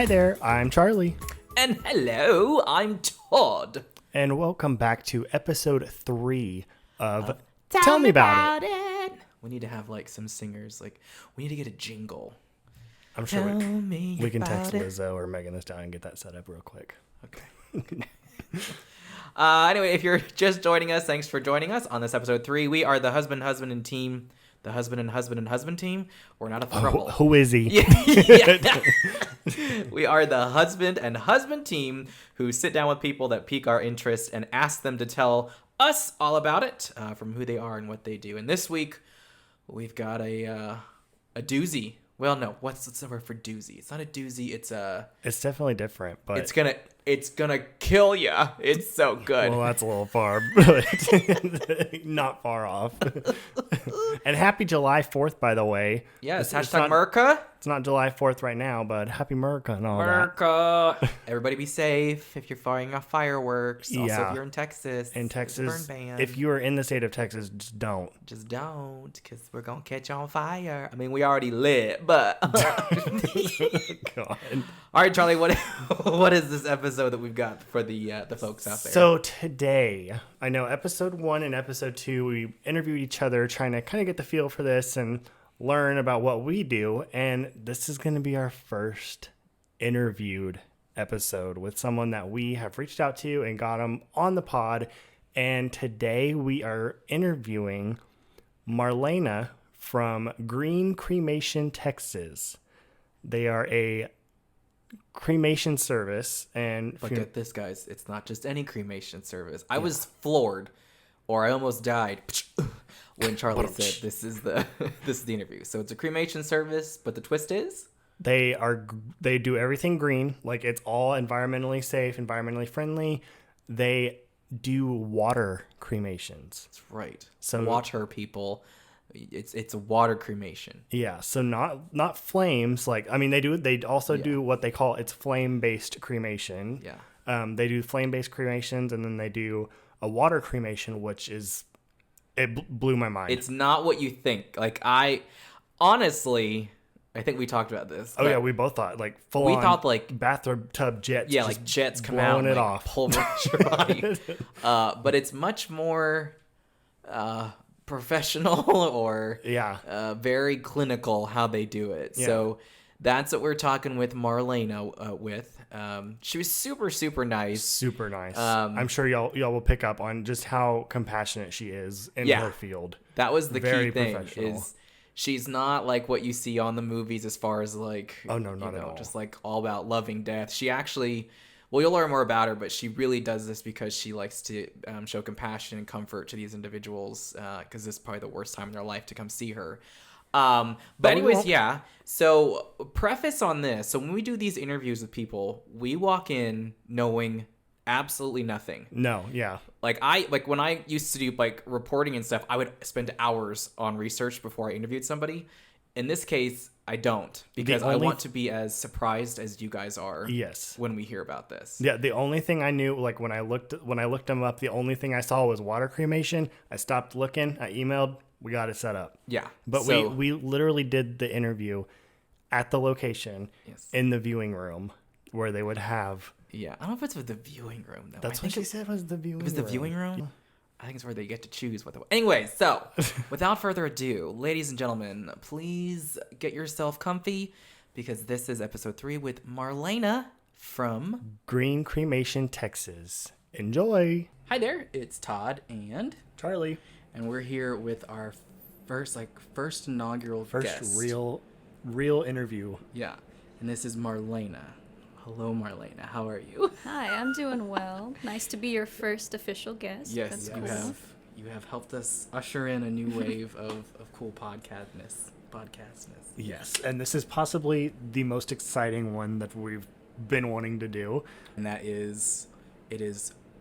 Hi there, I'm Charlie. And hello, I'm Todd. And welcome back to episode 3 of Tell Me About It. We need to have like some singers, like we need to get a jingle. I'm sure we can text Lizzo or Megan Thee Stallion and get that set up real quick. Okay. Anyway, if you're just joining us, thanks for joining us on this episode 3. We are the husband and team. The husband and team. We're not a throuple. Who is he? Yeah. We are the husband and husband team who sit down with people that pique our interest and ask them to tell us all about it, from who they are and what they do. And this week, we've got a doozy. Well, no, what's the word for doozy? It's not a doozy. It's definitely different, but it's gonna kill ya. It's so good. Well, that's a little far, but not far off. And happy July 4th, by the way. Yes, hashtag Merca. It's not July 4th right now, but happy Merca and all that. Everybody be safe if you're firing off fireworks. Also, if you're in Texas. In Texas, if you are in the state of Texas, just don't. Just don't, because we're going to catch on fire. I mean, we already lit, but... God. All right, Charlie, what is this episode that we've got for the folks out there? So today, I know episode 1 and episode 2, we interviewed each other trying to kind of get the feel for this and learn about what we do, and this is going to be our first interviewed episode with someone that we have reached out to and got them on the pod. And today we are interviewing Marlena from Green Cremation, Texas. They are a cremation service, and but get this, guys, it's not just any cremation service. I was floored, or I almost died when Charlie said this is the interview. So it's a cremation service, but the twist is they do everything green, like it's all environmentally safe, environmentally friendly. They do water cremations. That's right. So water people. It's a water cremation. Yeah, so not flames. Like, I mean, they also do what they call, it's flame-based cremation. Yeah. They do flame-based cremations, and then they do a water cremation, which is, it blew my mind. It's not what you think. Like, honestly, I think we talked about this. Oh yeah, we both thought like full we on thought like bathtub jets. Yeah, like jets come out and it like, off, pulverize your body. But it's much more professional or very clinical how they do it. Yeah. So that's what we're talking with Marlena with. She was super nice. Super nice. I'm sure y'all will pick up on just how compassionate she is in her field. That was the key thing is she's not like what you see on the movies as far as like not at all. Just like all about loving death. She actually, well, you'll learn more about her, but she really does this because she likes to show compassion and comfort to these individuals because this is probably the worst time in their life to come see her. But anyways, so preface on this. So when we do these interviews with people, we walk in knowing absolutely nothing. No, yeah. Like when I used to do like reporting and stuff, I would spend hours on research before I interviewed somebody. In this case, I don't, because I want to be as surprised as you guys are. Yes. When we hear about this. Yeah, the only thing I knew, like when I looked them up, the only thing I saw was water cremation. I stopped looking. I emailed. We got it set up. Yeah. But we literally did the interview at the location in the viewing room where they would have. Yeah, I don't know if it's with the viewing room though. That's what she said was the viewing room. It was the viewing room? I think it's where they get to choose what. Anyway, so without further ado, ladies and gentlemen, please get yourself comfy because this is episode 3 with Marlena from Green Cremation, Texas. Enjoy. Hi there, it's Todd and Charlie, and we're here with our first inaugural guest. real interview. Yeah, and this is Marlena. Hello, Marlena. How are you? Hi, I'm doing well. Nice to be your first official guest. Yes, that's cool. You have helped us usher in a new wave of cool podcastness. Yes, and this is possibly the most exciting one that we've been wanting to do. And it is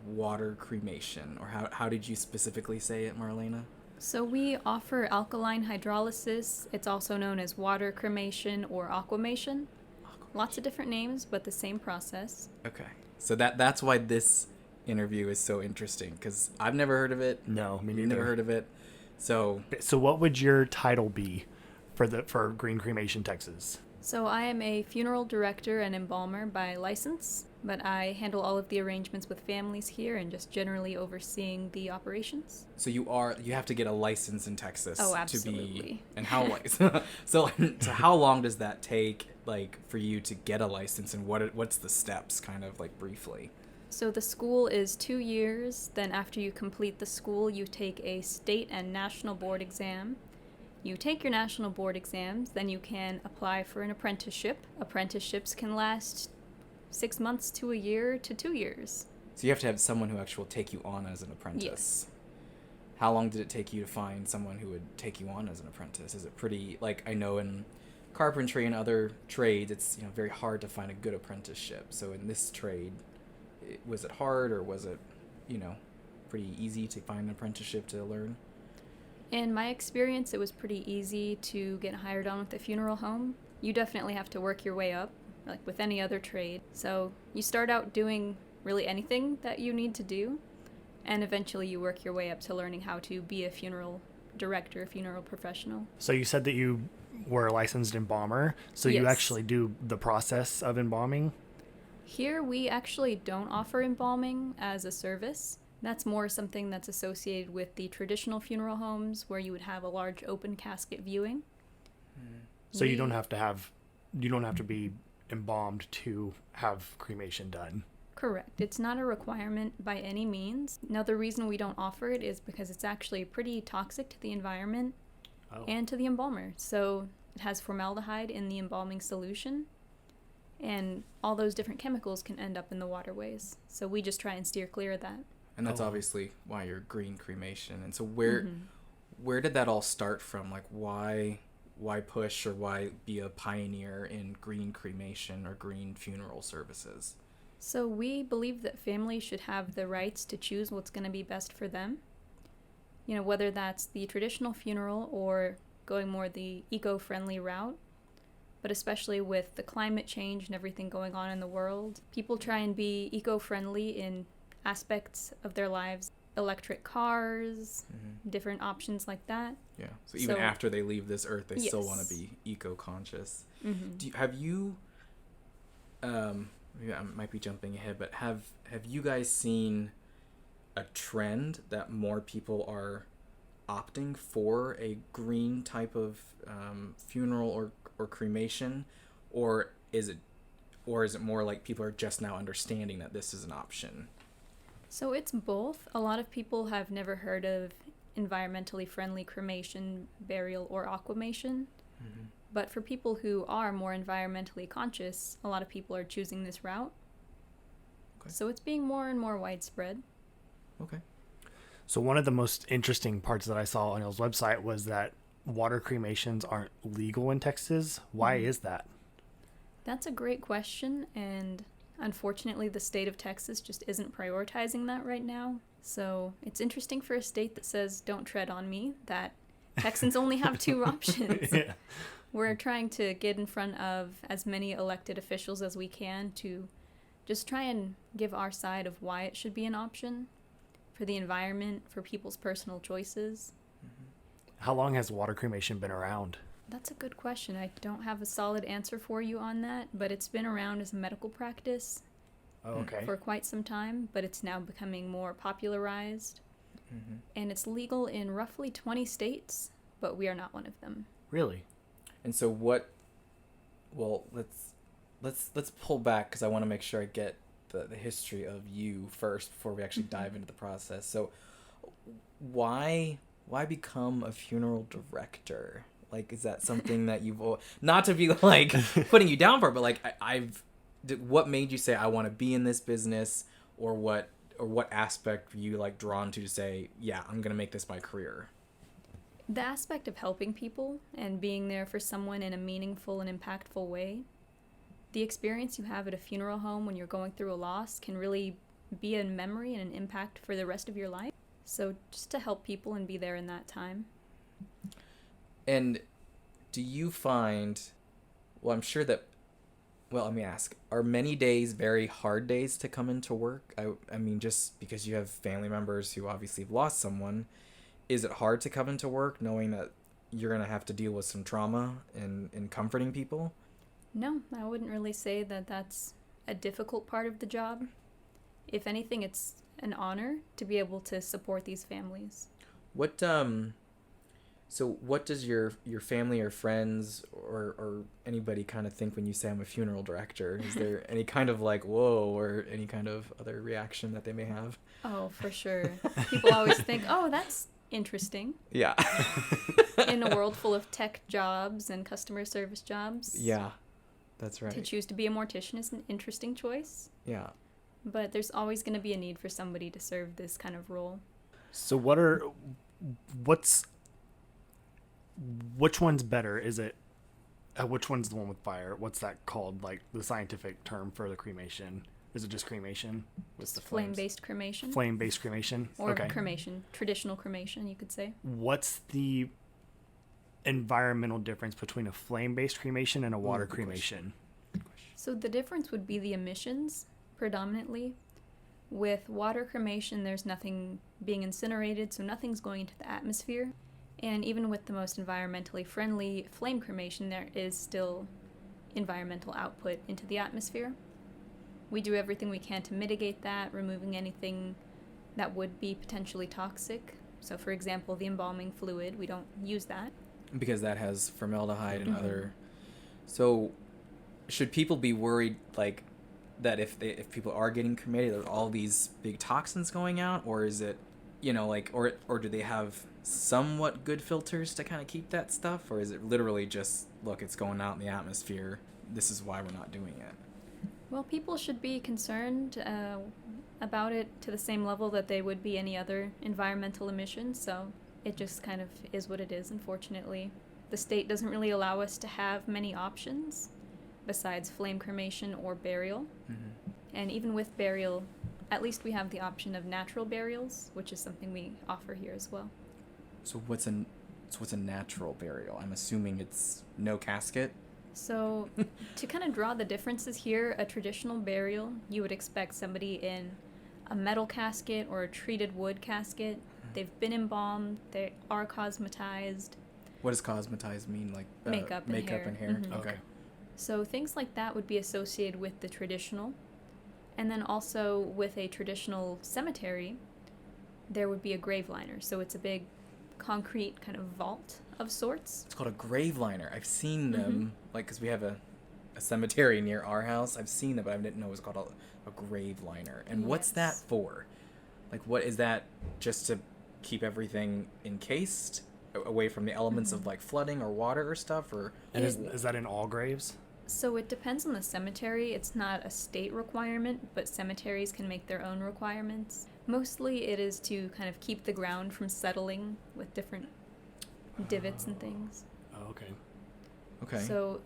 water cremation. Or how did you specifically say it, Marlena? So we offer alkaline hydrolysis. It's also known as water cremation or aquamation. Lots of different names, but the same process. Okay. So that's why this interview is so interesting, because I've never heard of it. No, me neither. You've never heard of it. So what would your title be for Green Cremation, Texas? So I am a funeral director and embalmer by license, but I handle all of the arrangements with families here and just generally overseeing the operations. So you have to get a license in Texas Oh, to be. absolutely. And how like so how long does that take, like, for you to get a license, and what's the steps, kind of like briefly? So the school is 2 years, then after you complete the school, you take a state and national board exam. You take your national board exams, then you can apply for an apprenticeship. Apprenticeships can last 6 months to a year to 2 years. So you have to have someone who actually will take you on as an apprentice. Yes. How long did it take you to find someone who would take you on as an apprentice? Is it pretty, like, I know in carpentry and other trades, it's, very hard to find a good apprenticeship. So in this trade, was it hard, or was it, pretty easy to find an apprenticeship to learn? In my experience, it was pretty easy to get hired on with a funeral home. You definitely have to work your way up, like with any other trade. So you start out doing really anything that you need to do, and eventually you work your way up to learning how to be a funeral director, funeral professional. So you said that you were a licensed embalmer, so you Yes. actually do the process of embalming? Here, we actually don't offer embalming as a service. That's more something that's associated with the traditional funeral homes where you would have a large open casket viewing. So you don't have to be embalmed to have cremation done. Correct. It's not a requirement by any means. Now, the reason we don't offer it is because it's actually pretty toxic to the environment and to the embalmer. So it has formaldehyde in the embalming solution, and all those different chemicals can end up in the waterways. So we just try and steer clear of that. And that's obviously why you're green cremation. And so where did that all start from? Like, why push, or why be a pioneer in green cremation or green funeral services? So we believe that families should have the rights to choose what's going to be best for them. Whether that's the traditional funeral or going more the eco-friendly route. But especially with the climate change and everything going on in the world, people try and be eco-friendly in aspects of their lives. Electric cars, different options like that. Yeah. So even after they leave this earth, they still want to Yes. be eco-conscious. Mm-hmm. Have you, maybe I might be jumping ahead, but have you guys seen a trend that more people are opting for a green type of funeral or cremation, or is it more like people are just now understanding that this is an option? So it's both. A lot of people have never heard of environmentally friendly cremation, burial, or aquamation. But for people who are more environmentally conscious, a lot of people are choosing this route. Okay. So it's being more and more widespread. Okay. So one of the most interesting parts that I saw on y'all's website was that water cremations aren't legal in Texas. Why is that? That's a great question, and unfortunately the state of Texas just isn't prioritizing that right now. So it's interesting for a state that says, don't tread on me, that Texans only have two options. Yeah. We're trying to get in front of as many elected officials as we can to just try and give our side of why it should be an option for the environment, for people's personal choices. How long has water cremation been around? That's a good question. I don't have a solid answer for you on that, but it's been around as a medical practice Oh, okay. for quite some time, but it's now becoming more popularized. And it's legal in roughly 20 states, but we are not one of them. Really? And so let's pull back, because I want to make sure I get the history of you first before we actually dive into the process. So why become a funeral director? Like, is that something that you've, not to be like putting you down for it, but like what made you say, I want to be in this business, or what aspect were you like drawn to say, yeah, I'm going to make this my career? The aspect of helping people and being there for someone in a meaningful and impactful way. The experience you have at a funeral home when you're going through a loss can really be a memory and an impact for the rest of your life. So just to help people and be there in that time. And do you find, I'm sure that, let me ask, are many days very hard days to come into work? I mean, just because you have family members who obviously have lost someone, is it hard to come into work knowing that you're going to have to deal with some trauma and comforting people? No, I wouldn't really say that that's a difficult part of the job. If anything, it's an honor to be able to support these families. What so what does your family or friends or anybody kind of think when you say I'm a funeral director? Is there any kind of like whoa or any kind of other reaction that they may have? Oh, for sure. People always think, oh, that's interesting. Yeah. In a world full of tech jobs and customer service jobs. Yeah. That's right. To choose to be a mortician is an interesting choice. Yeah. But there's always going to be a need for somebody to serve this kind of role. So which one's better? Is it, which one's the one with fire? What's that called? Like the scientific term for the cremation? Is it just cremation? What's the flames? Flame-based cremation. Flame-based cremation? Or okay. cremation. Traditional cremation, you could say. What's the environmental difference between a flame-based cremation and a water cremation? So the difference would be the emissions, predominantly. With water cremation, there's nothing being incinerated, so nothing's going into the atmosphere. And even with the most environmentally friendly flame cremation, there is still environmental output into the atmosphere. We do everything we can to mitigate that, removing anything that would be potentially toxic. So, for example, the embalming fluid, we don't use that. Because that has formaldehyde and other. So, should people be worried like that if people are getting cremated, there's all these big toxins going out, or is it, like, or do they have somewhat good filters to kind of keep that stuff, or is it literally just look, it's going out in the atmosphere, this is why we're not doing it? Well, people should be concerned about it to the same level that they would be any other environmental emissions, so it just kind of is what it is, unfortunately. The state doesn't really allow us to have many options besides flame cremation or burial. And even with burial, at least we have the option of natural burials, which is something we offer here as well. So what's a natural burial? I'm assuming it's no casket. So to kind of draw the differences here, a traditional burial, you would expect somebody in a metal casket or a treated wood casket. They've been embalmed, they are cosmetized. What does cosmetized mean? Like Makeup and hair. Mm-hmm. Okay. So things like that would be associated with the traditional. And then also with a traditional cemetery, there would be a grave liner. So it's a big concrete kind of vault of sorts. It's called a grave liner. I've seen them, like, because we have a cemetery near our house. I've seen it, but I didn't know it was called a grave liner. And what's that for? Like, what is that, just to keep everything encased away from the elements of, like, flooding or water or stuff? Or And is that in all graves? So it depends on the cemetery. It's not a state requirement, but cemeteries can make their own requirements. Mostly it is to kind of keep the ground from settling with different divots and things. Oh, okay. Okay. So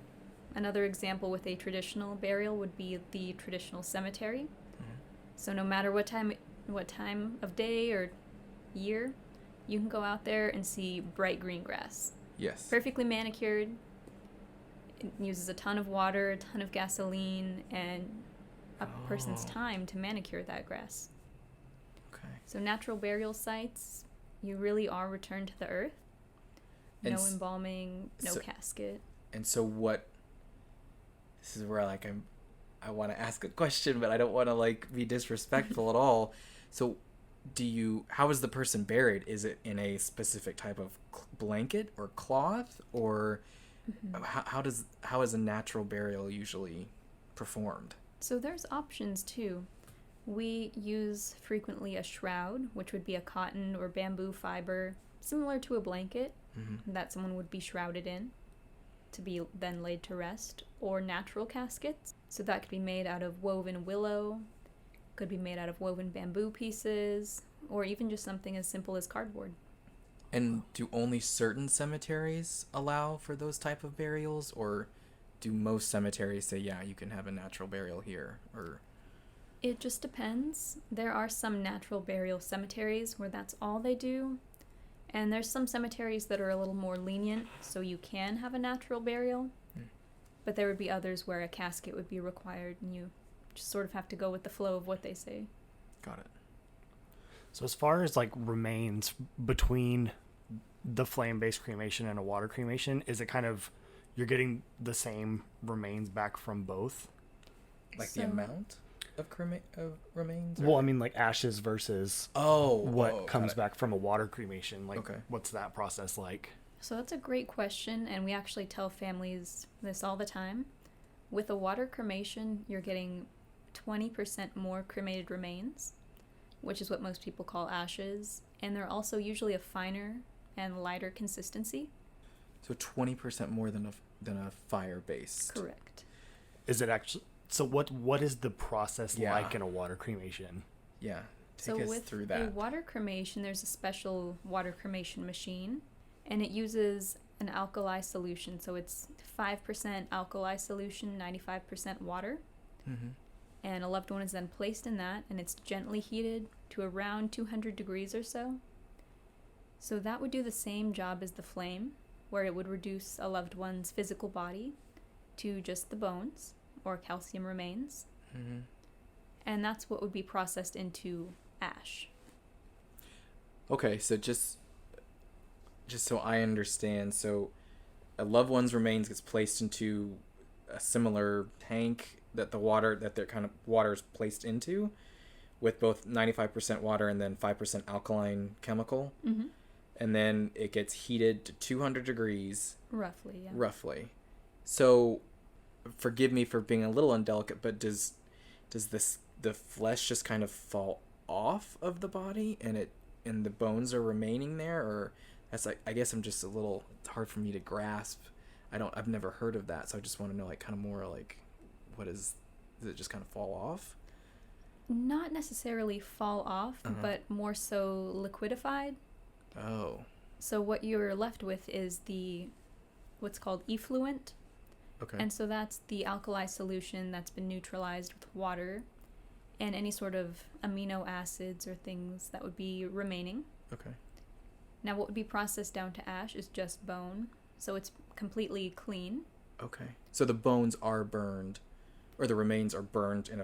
another example with a traditional burial would be the traditional cemetery. So no matter what time of day or year, you can go out there and see bright green grass. Yes. Perfectly manicured. It uses a ton of water, a ton of gasoline, and a person's time to manicure that grass. Okay. So natural burial sites, you really are returned to the earth. And No embalming, no casket. And so what? This is where like I want to ask a question, but I don't want to like be disrespectful at all. So, how is the person buried? Is it in a specific type of blanket or cloth, or how is a natural burial usually performed? So there's options too. We use frequently a shroud, which would be a cotton or bamboo fiber, similar to a blanket, that someone would be shrouded in to be then laid to rest, or natural caskets. So that could be made out of woven willow, could be made out of woven bamboo pieces, or even just something as simple as cardboard. And do only certain cemeteries allow for those type of burials, or do most cemeteries say, yeah, you can have a natural burial here? Or it just depends. There are some natural burial cemeteries where that's all they do. And there's some cemeteries that are a little more lenient, so you can have a natural burial. But there would be others where a casket would be required, and you just sort of have to go with the flow of what they say. Got it. So as far as like remains between the flame-based cremation and a water cremation, is it kind of you're getting the same remains back from both. Like the amount of remains? Well, I mean, like ashes versus what comes back from a water cremation. Like, what's that process like? So that's a great question, and we actually tell families this all the time. With a water cremation, you're getting 20% more cremated remains, which is what most people call ashes, and they're also usually a finer and lighter consistency. So 20% more than a fire-based. Correct. Is it actually? So what is the process like in a water cremation? Yeah, take us through that. So with a water cremation, there's a special water cremation machine, and it uses an alkali solution. So it's 5% alkali solution, 95% water. Mm-hmm. And a loved one is then placed in that, and it's gently heated to around 200 degrees or so. So that would do the same job as the flame, where it would reduce a loved one's physical body to just the bones or calcium remains. Mm-hmm. And that's what would be processed into ash. Okay, so just so I understand, so a loved one's remains gets placed into a similar tank that their kind of water is placed into, with both 95% water and then 5% alkaline chemical. Mm-hmm. And then it gets heated to 200 degrees. Roughly, yeah. Roughly. So, forgive me for being a little indelicate, but does the flesh just kind of fall off of the body and the bones are remaining there? Or that's like, I guess I'm just it's hard for me to grasp. I've never heard of that, so I just want to know, like, kind of more like, does it just kind of fall off? Not necessarily fall off, but more so liquidified. Oh. So what you're left with is what's called effluent. Okay. And so that's the alkali solution that's been neutralized with water and any sort of amino acids or things that would be remaining. Okay. Now what would be processed down to ash is just bone, so it's completely clean. Okay. So the bones are burned, or the remains are burned in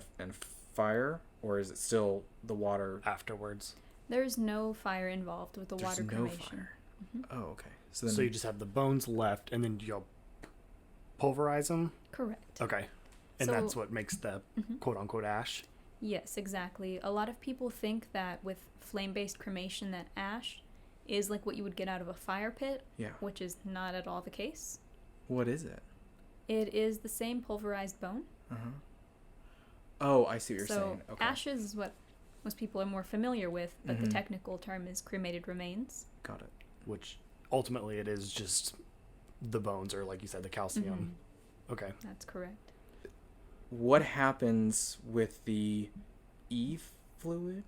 fire, or is it still the water Afterwards. There's no fire involved with the water cremation. There's no fire. Mm-hmm. Oh, okay. So you just have the bones left, and then you'll pulverize them? Correct. Okay. And So, that's what makes the quote-unquote ash? Yes, exactly. A lot of people think that with flame-based cremation that ash is like what you would get out of a fire pit, which is not at all the case. What is it? It is the same pulverized bone. Uh-huh. Oh, I see what you're so saying. Okay. ashes is what most people are more familiar with, but the technical term is cremated remains. Got it. Which ultimately it is just the bones, or like you said, the calcium. Okay. That's correct. What happens with the fluid?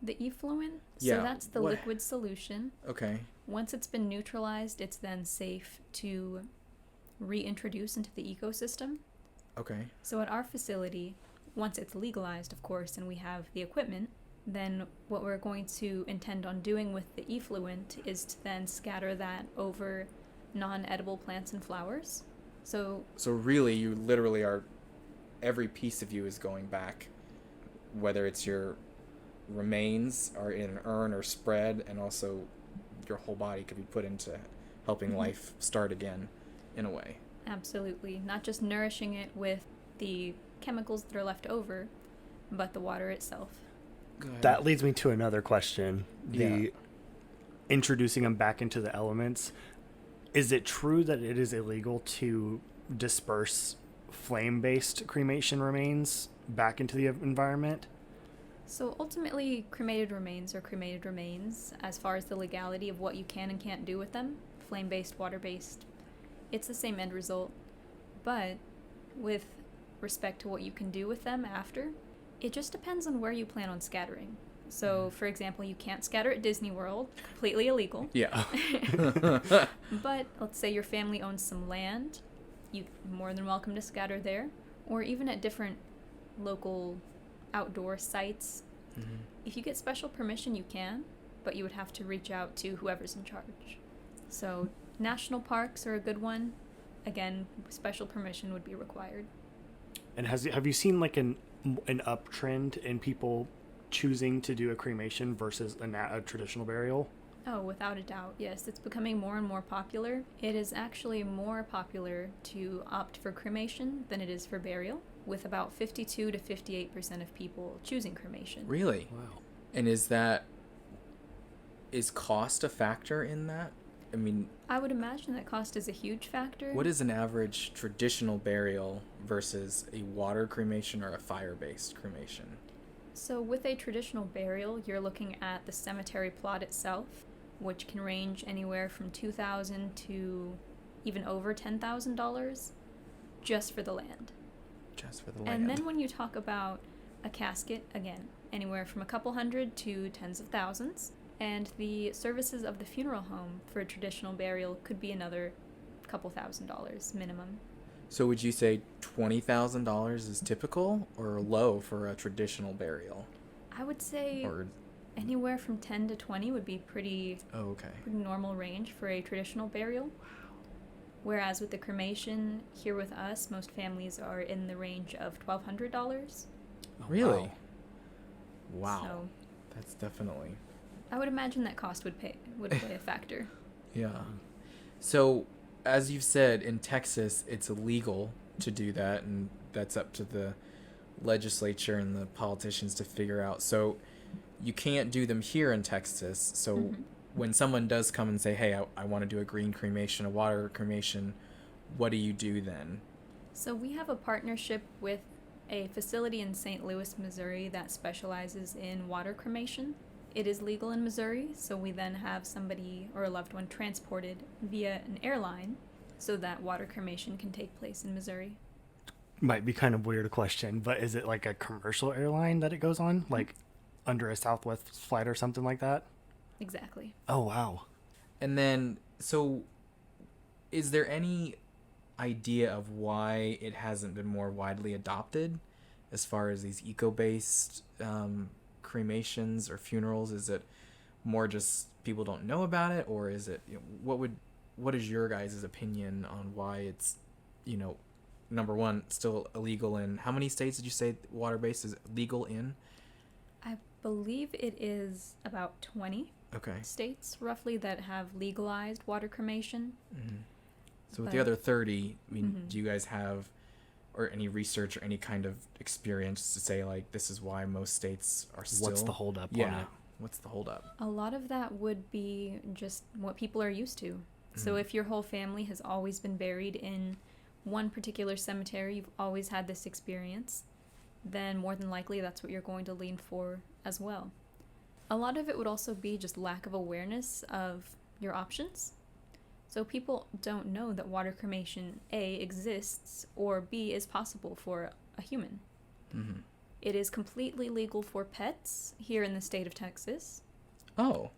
The effluent, Yeah, so that's the liquid solution. Okay. Once it's been neutralized, it's then safe to reintroduce into the ecosystem. Okay. So at our facility, once it's legalized, of course, and we have the equipment, then what we're going to intend on doing with the effluent is to then scatter that over non-edible plants and flowers. So really, you literally every piece of you is going back, whether it's your remains are in an urn or spread, and also your whole body could be put into helping life start again, in a way. Absolutely. Not just nourishing it with the chemicals that are left but the water itself. Good. That leads me to another question. Introducing them back into the elements. Is it true that it is illegal to disperse flame-based cremation remains back into the environment? So ultimately, cremated remains are cremated remains as far as the legality of what you can and can't do with them. Flame-based, water-based. It's the same end result. But with respect to what you can do with them after, it just depends on where you plan on scattering. So, for example, you can't scatter at Disney World, completely illegal. Yeah. But let's say your family owns some land, you're more than welcome to scatter there, or even at different local outdoor sites. If you get special permission, you can, but you would have to reach out to whoever's in charge. So, national parks are a good one. Again, special permission would be required. And have you seen like an uptrend in people choosing to do a cremation versus a traditional burial? Oh, without a doubt, yes. It's becoming more and more popular. It is actually more popular to opt for cremation than it is for burial, with about 52 to 58% of people choosing cremation. Really? Wow. And is cost a factor in that? I mean, I would imagine that cost is a huge factor. what is an average traditional burial versus a water cremation or a fire-based cremation? So, with a traditional burial, you're looking at the cemetery plot itself, which can range anywhere from $2,000 to even over $10,000 just for the land. Just for the land. And then when you talk about a casket, again, anywhere from a couple hundred to tens of thousands. And the services of the funeral home for a traditional burial could be another couple $1,000s minimum. So would you say $20,000 is typical or low for a traditional burial? I would say Or anywhere from 10 to 20 would be pretty okay. normal range for a traditional burial. Whereas with the cremation, here with us, most families are in the range of $1,200. Oh, Really? Wow. So That's definitely. I would imagine that cost would play a factor. Yeah. So, as you've said, in Texas, it's illegal to do that, and that's up to the legislature and the politicians to figure out. So, you can't do them here in Texas. So, Mhm. when someone does come and say, hey, I want to do a green cremation, a water cremation, what do you do then? So we have a partnership with a facility in St. Louis, Missouri that specializes in water cremation. It is legal in Missouri, so we then have somebody or a loved one transported via an airline so that water cremation can take place in Missouri. Might be kind of weird question, but is it like a commercial airline that it goes on? Like under a Southwest flight or something like that? Exactly. Oh, wow. And then, so is there any idea of why it hasn't been more widely adopted as far as these eco-based cremations or funerals? Is it more just people don't know about it, or is it, what is your guys' opinion on why it's, number one, still illegal in, how many states did you say water-based is legal in? I believe it is about 20 Okay. states roughly that have legalized water cremation. Mm-hmm. So with the But- other 30, I mean, Mhm. do you guys have or any research or any kind of experience to say, like, this is why most states are still... What's the holdup on Yeah. it? What's the holdup? A lot of that would be just what people are used to. So Mhm. if your whole family has always been buried in one particular cemetery, you've always had this experience, then more than likely that's what you're going to lean for as well. A lot of it would also be just lack of awareness of your options. So people don't know that water cremation, A, exists, or B, is possible for a human. Mm-hmm. It is completely legal for pets here in the state of Texas. Oh.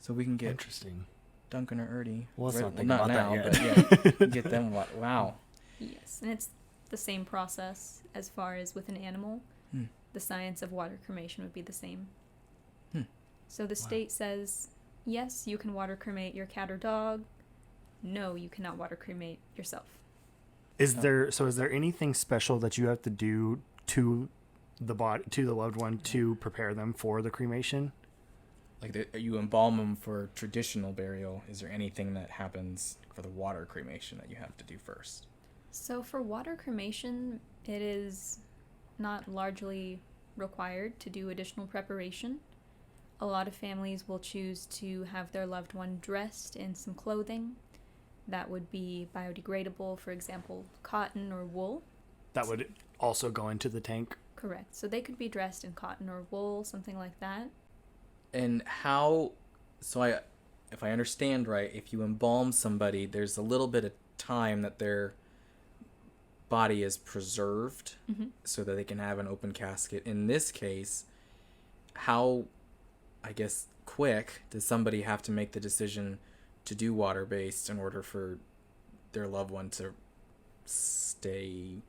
So we can get Interesting. Duncan or Ernie. Well, let's not think not about now, that but yet. yeah, get them. Wow. Yes, and it's the same process as far as with an animal. Hmm. The science of water cremation would be the same. Hmm. So the state says, yes, you can water cremate your cat or dog. No, you cannot water cremate yourself. Is there anything special that you have to do to the loved one to prepare them for the cremation? Like, you embalm them for traditional burial. Is there anything that happens for the water cremation that you have to do first? So for water cremation, it is not largely required to do additional preparation. A lot of families will choose to have their loved one dressed in some clothing that would be biodegradable, for example, cotton or wool. That would also go into the tank? Correct. So they could be dressed in cotton or wool, something like that. And if I understand right, if you embalm somebody, there's a little bit of time that their body is preserved Mm-hmm. so that they can have an open casket. In this case, how, I guess, quick does somebody have to make the decision to do water-based in order for their loved one to stay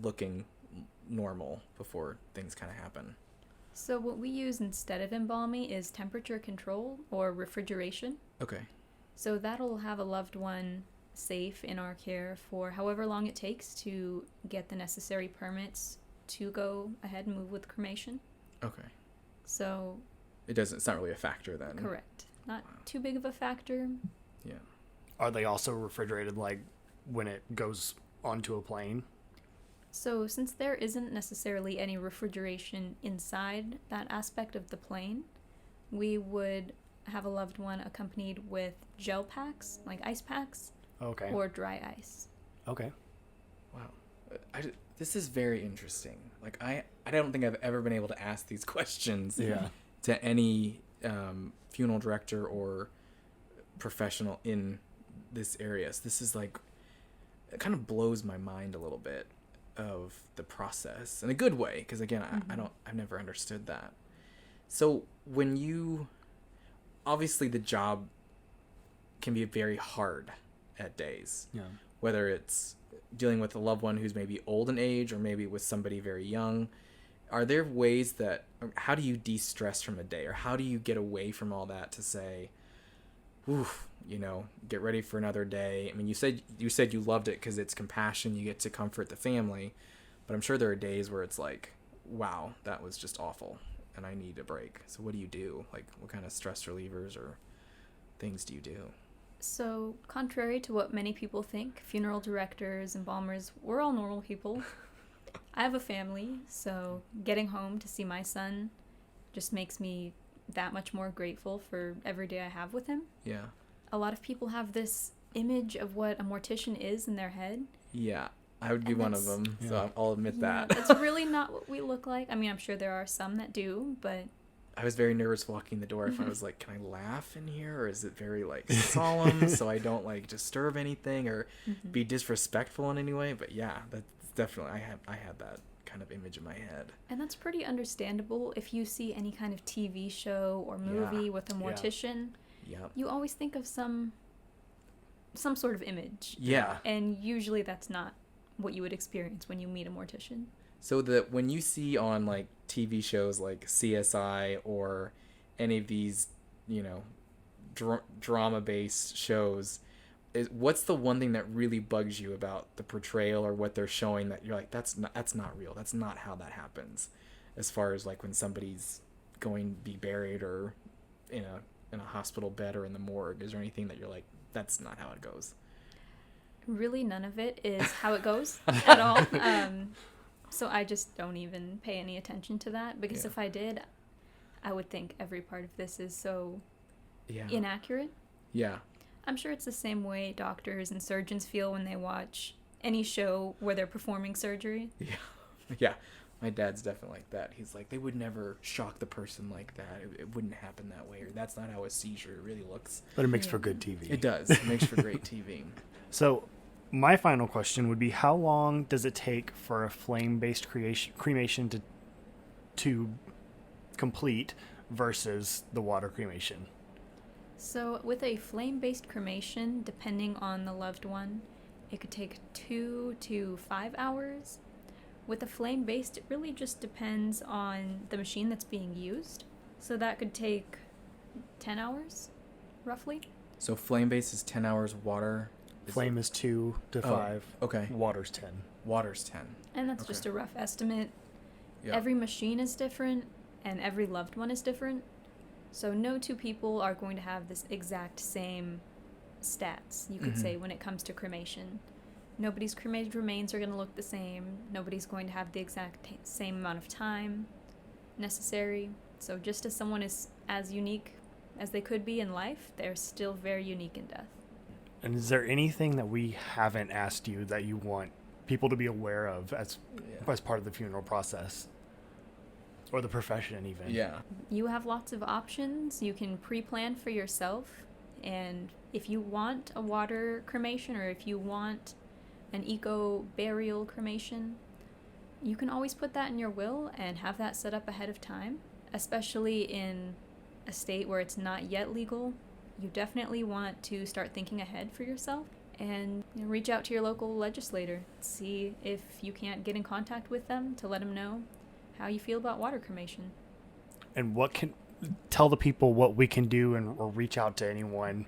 looking normal before things kind of happen? So what we use instead of embalming is temperature control or refrigeration. Okay. So that'll have a loved one safe in our care for however long it takes to get the necessary permits to go ahead and move with cremation. Okay. So It's not really a factor then. Correct. Not too big of a factor. Yeah. Are they also refrigerated like when it goes onto a plane? So since there isn't necessarily any refrigeration inside that aspect of the plane, we would have a loved one accompanied with gel packs, like ice packs, Okay. or dry ice. Okay. Wow. This is very interesting. Like, I don't think I've ever been able to ask these questions Yeah. to any funeral director or professional in this area. So this is like, it kind of blows my mind a little bit of the process in a good way. Because again, I've never understood that. So when obviously the job can be very hard at days. Yeah. Whether it's dealing with a loved one who's maybe old in age or maybe with somebody very young. Are there ways how do you de-stress from a day, or how do you get away from all that to say, oof, get ready for another day? I mean, you said you loved it because it's compassion, you get to comfort the family, but I'm sure there are days where it's like, wow, that was just awful and I need a break. So what do you do? Like, what kind of stress relievers or things do you do? So, contrary to what many people think, funeral directors, embalmers, we're all normal people. I have a family, so getting home to see my son just makes me that much more grateful for every day I have with him. Yeah. A lot of people have this image of what a mortician is in their head. Yeah. I would be one of them, so I'll admit that. That's really not what we look like. I mean, I'm sure there are some that do, but... I was very nervous walking the door if I was like, can I laugh in here? Or is it very like solemn so I don't like disturb anything or be disrespectful in any way? But yeah, that's definitely, I had that kind of image in my head. And that's pretty understandable. If you see any kind of TV show or movie with a mortician, you always think of some sort of image. Yeah. And usually that's not what you would experience when you meet a mortician. So when you see on like TV shows like CSI or any of these, drama-based shows, what's the one thing that really bugs you about the portrayal or what they're showing that you're like, that's not real. That's not how that happens. As far as like when somebody's going to be buried or in a hospital bed or in the morgue, is there anything that you're like, that's not how it goes? Really, none of it is how it goes at all. So I just don't even pay any attention to that, because if I did, I would think every part of this is so inaccurate. Yeah. I'm sure it's the same way doctors and surgeons feel when they watch any show where they're performing surgery. Yeah. Yeah. My dad's definitely like that. He's like, they would never shock the person like that. It wouldn't happen that way. Or that's not how a seizure really looks. But it makes for good TV. It does. It makes for great TV. So my final question would be, how long does it take for a flame-based cremation to complete versus the water cremation? So with a flame-based cremation, depending on the loved one, it could take 2 to 5 hours. With a flame-based, it really just depends on the machine that's being used. So that could take 10 hours, roughly. So flame-based is 10 hours, water... Flame is 2 to 5. Okay. Water's 10. Water's 10. And that's just a rough estimate. Yep. Every machine is different, and every loved one is different. So no two people are going to have this exact same stats, you could say, when it comes to cremation. Nobody's cremated remains are going to look the same. Nobody's going to have the exact same amount of time necessary. So just as someone is as unique as they could be in life, they're still very unique in death. And is there anything that we haven't asked you that you want people to be aware of as part of the funeral process? Or the profession, even? Yeah. You have lots of options. You can pre-plan for yourself. And if you want a water cremation, or if you want an eco-burial cremation, you can always put that in your will and have that set up ahead of time. Especially in a state where it's not yet legal, you definitely want to start thinking ahead for yourself and reach out to your local legislator. See if you can't get in contact with them to let them know how you feel about water cremation. And tell the people what we can do or reach out to anyone,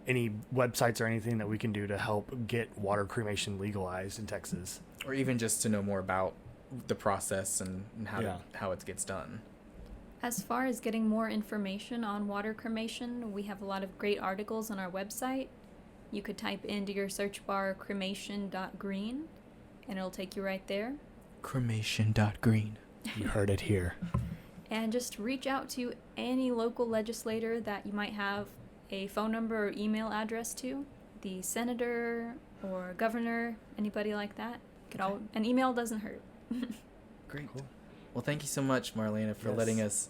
any websites or anything that we can do to help get water cremation legalized in Texas. Or even just to know more about the process and how it gets done. As far as getting more information on water cremation, we have a lot of great articles on our website. You could type into your search bar cremation.green and it'll take you right there. Cremation.green. You heard it here. And just reach out to any local legislator that you might have a phone number or email address to, the senator or governor, anybody like that. An email doesn't hurt. Great. Cool. Well, thank you so much, Marlena, for Yes.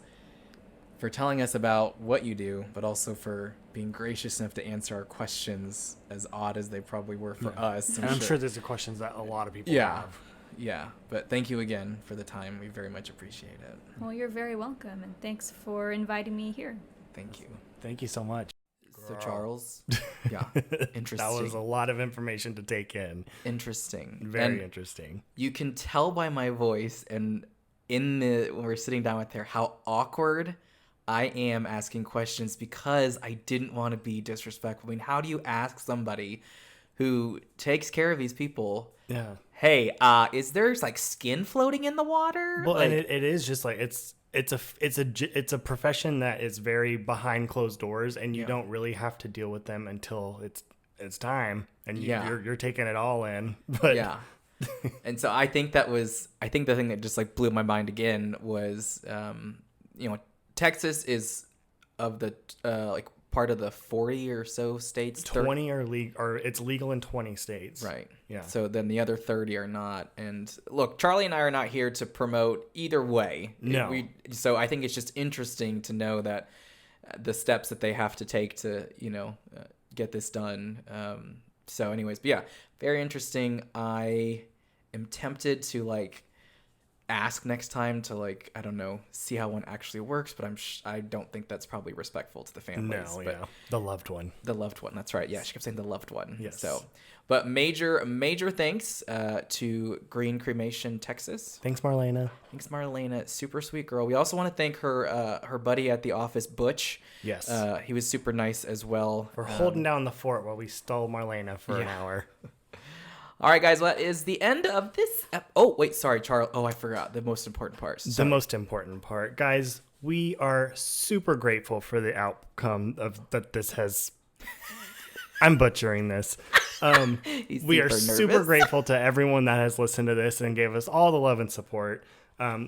for telling us about what you do, but also for being gracious enough to answer our questions, as odd as they probably were for us. I'm sure these are questions that a lot of people Yeah. have. Yeah, but thank you again for the time. We very much appreciate it. Well, you're very welcome, and thanks for inviting me here. Thank you. Thank you so much. So Charles, yeah, interesting. That was a lot of information to take in. Interesting. Very interesting. You can tell by my voice and when we're sitting down with her how awkward I am asking questions because I didn't want to be disrespectful. I mean, how do you ask somebody who takes care of these people? Yeah. Hey, is there like skin floating in the water? Well, like, and it is just like it's a profession that is very behind closed doors, and you don't really have to deal with them until it's time, and you're taking it all in. But yeah. And so I think the thing that just like blew my mind again was, Texas is of the like part of the 40 or so states. 20 or it's legal in 20 states. Right. Yeah. So then the other 30 are not. And look, Charlie and I are not here to promote either way. No. So I think it's just interesting to know that the steps that they have to take to, get this done. So anyways, but yeah, very interesting. I am tempted to ask next time to I don't know, see how one actually works, but I don't think that's probably respectful to the families. No, but yeah. The loved one. The loved one. That's right. Yeah, she kept saying the loved one. Yes. So, but major thanks to Green Cremation, Texas. Thanks, Marlena. Thanks, Marlena. Super sweet girl. We also want to thank her buddy at the office, Butch. Yes. He was super nice as well. We're holding down the fort while we stole Marlena for an hour. All right, guys. Well, that is the end of this. Oh, wait. Sorry, Charles. Oh, I forgot the most important part. Sorry. The most important part. Guys, we are super grateful for the outcome that this has. I'm butchering this. We are super grateful to everyone that has listened to this and gave us all the love and support.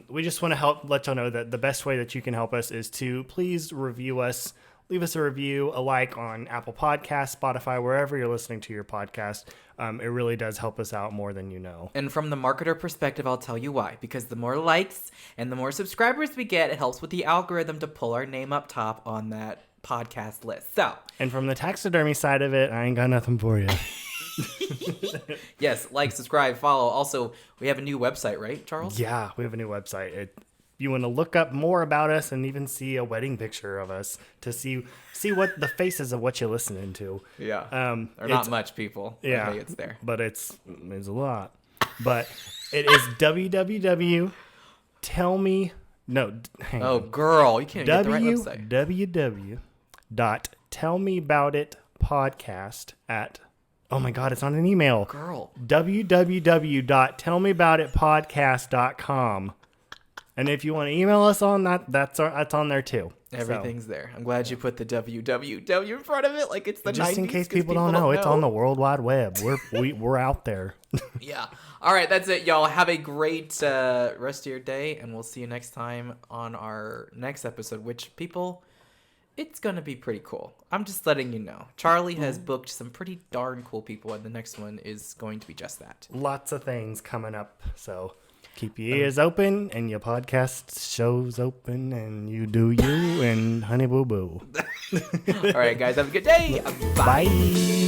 We just want to let y'all know that the best way that you can help us is to please review us. Leave us a review, a like on Apple Podcasts, Spotify, wherever you're listening to your podcast. It really does help us out more than you know. And from the marketer perspective, I'll tell you why. Because the more likes and the more subscribers we get, it helps with the algorithm to pull our name up top on that podcast list. So, and from the taxidermy side of it, I ain't got nothing for you. Yes, like, subscribe, follow. Also, we have a new website, right, Charles? Yeah, we have a new website. You want to look up more about us and even see a wedding picture of us to see what the faces of what you're listening to. Yeah. Or not much people. Yeah. Hey, it's there. But it's a lot. But it is www. Oh, girl, you can't get the right website. www.tellmeaboutitpodcast at. Oh my God, it's on an email. Girl. www.tellmeaboutitpodcast.com. And if you want to email us on that, that's on there too. Everything's there. I'm glad you put the www in front of it, like it's the 90s. Just in case people don't know, it's on the World Wide Web. We're out there. Yeah. All right, that's it, y'all. Have a great rest of your day, and we'll see you next time on our next episode. Which, people, it's gonna be pretty cool. I'm just letting you know. Charlie has booked some pretty darn cool people, and the next one is going to be just that. Lots of things coming up, so. Keep your ears open and your podcast shows open and you do you and honey boo boo. All right, guys, have a good day. Bye. Bye.